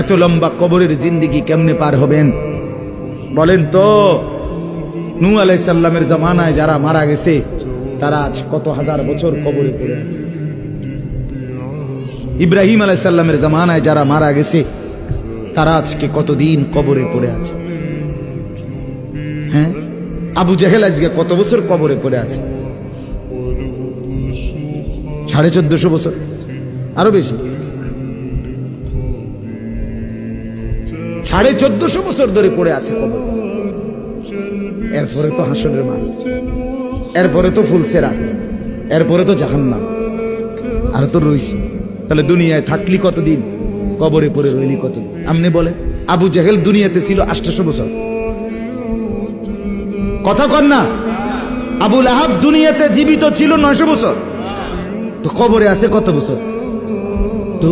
এত লম্বা কবরের জিন্দেগি কেমনে পার হবেন বলেন তো? নূহ আলাইহিস সালামের জামানায় যারা মারা গেছে তারা আজ কত হাজার বছর কবরে পড়ে আছে। ইব্রাহিম আলাইহিস সালামের জামানায় যারা মারা গেছে তারা আজকে কতদিন কবরে পড়ে আছে। হ্যাঁ, আবু জেহেল আজকে কত বছর কবরে পড়ে আছে? 1450 বছর, আরো বেশি, 1450 বছর ধরে পড়ে আছে কবর। এরপরে তো হাসরের মাঠ, এরপরে তো ফুলসেরাত, এরপরে তো জাহান্নাম, আর তো রইছে। তাহলে দুনিয়ায় থাকলি কতদিন, কবরে পড়ে রইলি কতদিন? আপনি বলেন। আবু জেহেল দুনিয়াতে ছিল 800 বছর, কথা কন না? আবু লাহাব দুনিয়াতে জীবিত ছিল 900 বছর, তো কবরে আছে কত বছর? তো